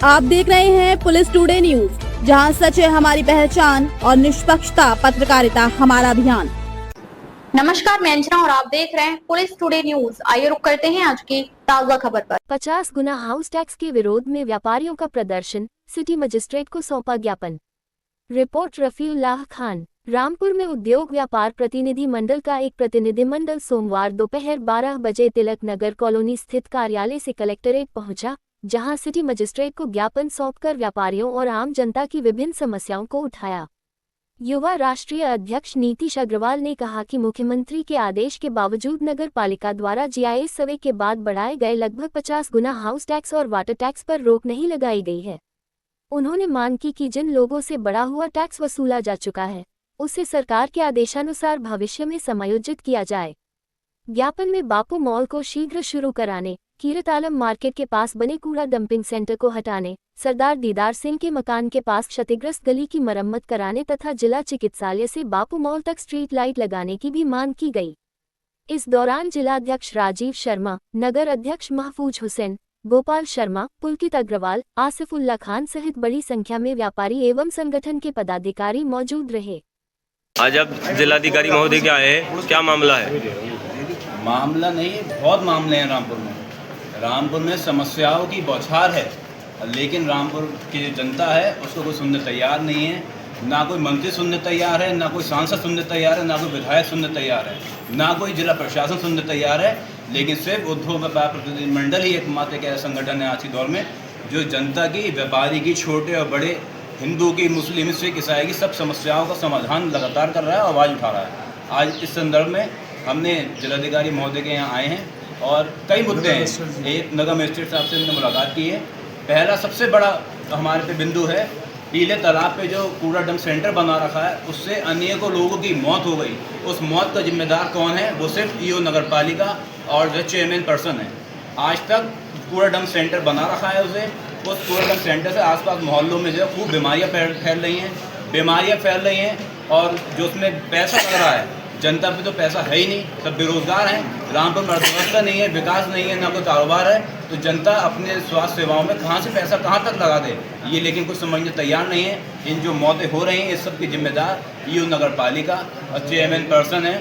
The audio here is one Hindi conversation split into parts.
आप देख रहे हैं पुलिस टुडे न्यूज, जहां सच है हमारी पहचान और निष्पक्षता पत्रकारिता हमारा अभियान। नमस्कार, मैं अंजना और आप देख रहे हैं पुलिस टुडे न्यूज। आइए रुक करते हैं आज की ताजा खबर पर। 50 गुना हाउस टैक्स के विरोध में व्यापारियों का प्रदर्शन, सिटी मजिस्ट्रेट को सौंपा ज्ञापन। रिपोर्ट रफीउल्लाह खान। रामपुर में उद्योग व्यापार प्रतिनिधि मंडल का एक प्रतिनिधिमंडल सोमवार दोपहर 12 बजे तिलक नगर कॉलोनी स्थित कार्यालय से कलेक्टरेट पहुंचा, जहां सिटी मजिस्ट्रेट को ज्ञापन सौंपकर व्यापारियों और आम जनता की विभिन्न समस्याओं को उठाया। युवा राष्ट्रीय अध्यक्ष नीतीश अग्रवाल ने कहा कि मुख्यमंत्री के आदेश के बावजूद नगर पालिका द्वारा जीआईएस सर्वे के बाद बढ़ाए गए लगभग 50 गुना हाउस टैक्स और वाटर टैक्स पर रोक नहीं लगाई गई है। उन्होंने मांग की कि जिन लोगों से बढ़ा हुआ टैक्स वसूला जा चुका है, उसे सरकार के आदेशानुसार भविष्य में समायोजित किया जाए। ज्ञापन में बापू मॉल को शीघ्र शुरू कराने, कीरत आलम मार्केट के पास बने कूड़ा डंपिंग सेंटर को हटाने, सरदार दीदार सिंह के मकान के पास क्षतिग्रस्त गली की मरम्मत कराने तथा जिला चिकित्सालय से बापू मॉल तक स्ट्रीट लाइट लगाने की भी मांग की गई। इस दौरान जिलाध्यक्ष राजीव शर्मा, नगर अध्यक्ष महफूज हुसैन, गोपाल शर्मा, पुलकित अग्रवाल, आसिफुल्ला खान सहित बड़ी संख्या में व्यापारी एवं संगठन के पदाधिकारी मौजूद रहे। आज आप जिलाधिकारी महोदय के आए हैं, क्या मामला है? मामला नहीं, बहुत मामले हैं रामपुर में समस्याओं की बौछार है, लेकिन रामपुर की जो जनता है उसको कोई सुनने तैयार नहीं है। ना कोई मंत्री सुनने तैयार है, ना कोई सांसद सुनने तैयार है, ना कोई विधायक सुनने तैयार है, ना कोई जिला प्रशासन सुनने तैयार है। लेकिन सिर्फ उद्योग व्यापार प्रतिनिधिमंडल ही एकमात्र एक ऐसा संगठन है आज के दौर में जो जनता की, व्यापारी की, छोटे और बड़े, हिंदू की, मुस्लिम, सिख, ईसाई की सब समस्याओं का समाधान लगातार कर रहा है और आवाज़ उठा रहा है। आज इस संदर्भ में हमने जिलाधिकारी महोदय के यहाँ आए हैं और कई मुद्दे हैं। एक, नगर मजिस्ट्रेट साहब से हमने मुलाकात की है। पहला सबसे बड़ा हमारे पे बिंदु है, पीले तालाब पे जो कूड़ा डंप सेंटर बना रखा है उससे अनेकों लोगों की मौत हो गई। उस मौत का जिम्मेदार कौन है? वो सिर्फ ईओ नगर पालिका और जो चेयरमैन पर्सन है। आज तक कूड़ा डंप सेंटर बना रखा है उसे। उस कूड़ा डंप सेंटर से आसपास मोहल्लों में जो है खूब बीमारियाँ फैल रही हैं और जो उसमें पैसा लग रहा है, जनता पे तो पैसा है ही नहीं, सब बेरोजगार हैं। रामपुर में अर्थव्यवस्था नहीं है, विकास नहीं है, ना कोई कारोबार है, तो जनता अपने स्वास्थ्य सेवाओं में कहाँ से पैसा कहाँ तक लगा दे, ये लेकिन कुछ समझने तैयार नहीं है। इन जो मौतें हो रही हैं इस सब की जिम्मेदार ईओ नगर पालिका और चेयरमैन पर्सन है।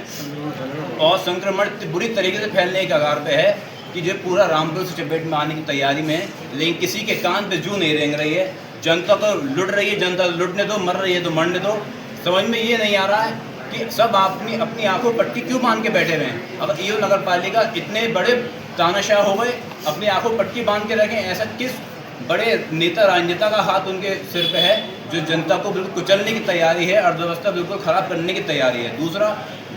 और संक्रमण बुरी तरीके से फैलने के कगार पे है कि जो पूरा रामपुर से चपेट में आने की तैयारी में है, लेकिन किसी के कान पे जू नहीं रेंग रही है। जनता को लुट रही है, जनता लुटने दो, मर रही है तो मरने दो। समझ में ये नहीं आ रहा है कि सब अपनी आंखों पट्टी क्यों बांध के बैठे हुए हैं। अब ईओ नगर पालिका इतने बड़े तानाशाह हो गए, अपनी आंखों पट्टी बांध के रखें। ऐसा किस बड़े नेता, राजनेता का हाथ उनके सिर पे है जो जनता को बिल्कुल कुचलने की तैयारी है, अर्थव्यवस्था बिल्कुल ख़राब करने की तैयारी है। दूसरा,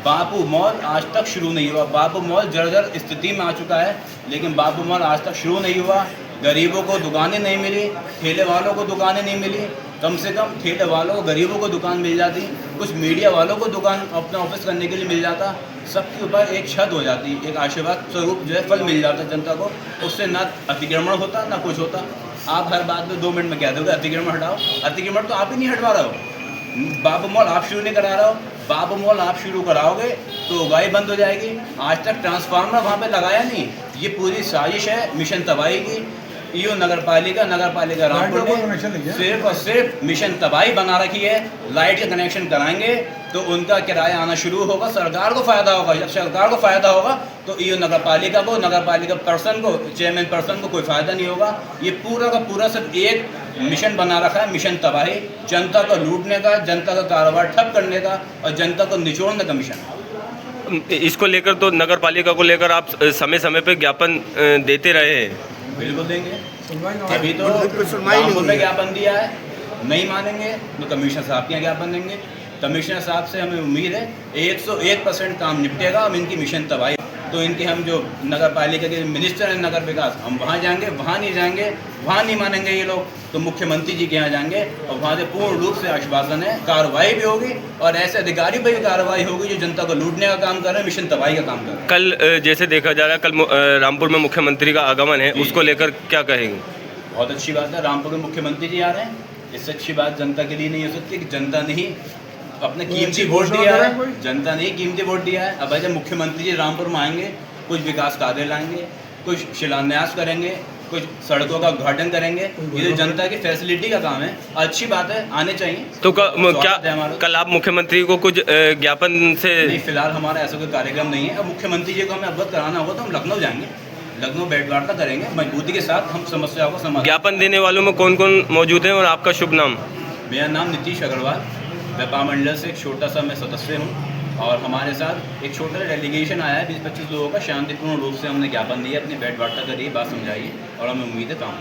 बापू मॉल आज तक शुरू नहीं हुआ। बापू मॉल जर्जर स्थिति में आ चुका है, लेकिन बापू मॉल आज तक शुरू नहीं हुआ। गरीबों को दुकानें नहीं मिली, ठेले वालों को दुकानें नहीं मिली। कम से कम ठेले वालों को, गरीबों को दुकान मिल जाती, कुछ मीडिया वालों को दुकान अपना ऑफिस करने के लिए मिल जाता, सबके ऊपर एक छत हो जाती, एक आशीर्वाद स्वरूप जो है फल मिल जाता जनता को। उससे ना अतिक्रमण होता ना कुछ होता। आप हर बात में 2 मिनट में कह दोगे अतिक्रमण हटाओ। अतिक्रमण तो आप ही नहीं हटवा रहे हो। बापू मॉल आप शुरू नहीं करा रहे हो। बापू मॉल आप शुरू कराओगे तो उगाही बंद हो जाएगी। आज तक ट्रांसफार्मर वहाँ पे लगाया नहीं। ये पूरी साजिश है मिशन तबाही की। ईओ नगर पालिका रामपुर ने सिर्फ और सिर्फ मिशन तबाही बना रखी है। लाइट के कनेक्शन कराएंगे तो उनका किराया आना शुरू होगा, सरकार को फ़ायदा होगा। जब सरकार को फ़ायदा होगा तो ईओ नगर पालिका पर्सन को, चेयरमैन पर्सन को कोई फ़ायदा नहीं होगा। ये पूरा का पूरा सिर्फ एक मिशन बना रखा है, मिशन तबाही, जनता को लूटने का, जनता का कारोबार ठप करने का और जनता को निचोड़ने का मिशन। इसको लेकर तो नगर पालिका को लेकर आप समय समय पर ज्ञापन देते रहे हैं। बिल्कुल देंगे। अभी तो रामपुर में ज्ञापन दिया है, नहीं मानेंगे तो कमिश्नर साहब के यहाँ ज्ञापन देंगे। कमिश्नर साहब से हमें उम्मीद है 101% काम निपटेगा। हम इनकी मिशन तबाही तो इनके हम जो नगर पालिका के मिनिस्टर हैं नगर विकास, हम वहाँ जाएंगे, वहाँ नहीं जाएंगे, वहाँ नहीं मानेंगे ये लोग तो मुख्यमंत्री जी के यहाँ जाएंगे और वहाँ से पूर्ण रूप से आश्वासन है कार्रवाई भी होगी और ऐसे अधिकारी पर भी कार्रवाई होगी जो जनता को लूटने का काम कर रहे हैं, मिशन तबाही का काम कर रहे हैं। कल जैसे देखा जा रहा है, कल रामपुर में मुख्यमंत्री का आगमन है, उसको लेकर क्या कहेंगे? बहुत अच्छी बात है, रामपुर में मुख्यमंत्री जी आ रहे हैं। इससे अच्छी बात जनता के लिए नहीं हो सकती कि जनता ने ही अपने कीमती वोट दिया है। जनता ने ही कीमती वोट दिया है। अब जब मुख्यमंत्री जी रामपुर में आएंगे, कुछ विकास कार्य लाएंगे, कुछ शिलान्यास करेंगे, कुछ सड़कों का उद्घाटन करेंगे। ये तो जनता की फैसिलिटी का काम है, अच्छी बात है, आने चाहिए। तो स्वागत है क्या हमारा। कल आप मुख्यमंत्री को कुछ ज्ञापन से नहीं, फिलहाल हमारा ऐसा कोई कार्यक्रम नहीं है। अब मुख्यमंत्री जी को हमें अवगत कराना होगा तो हम लखनऊ जाएंगे, लखनऊ बैठ वार्ता करेंगे, मजबूती के साथ हम समस्याओं को समाधान। ज्ञापन देने वालों में कौन कौन मौजूद हैं और आपका शुभ नाम? मेरा नाम नीतीश अग्रवाल, व्यापार मंडल से एक छोटा सा मैं सदस्य हूँ और हमारे साथ एक छोटा सा डेलीगेशन आया है 20-25 लोगों का। शांतिपूर्ण रूप से हमने ज्ञापन दिया, अपनी बैठ वार्ता करिए, बात समझाइए और हमें उम्मीद है काम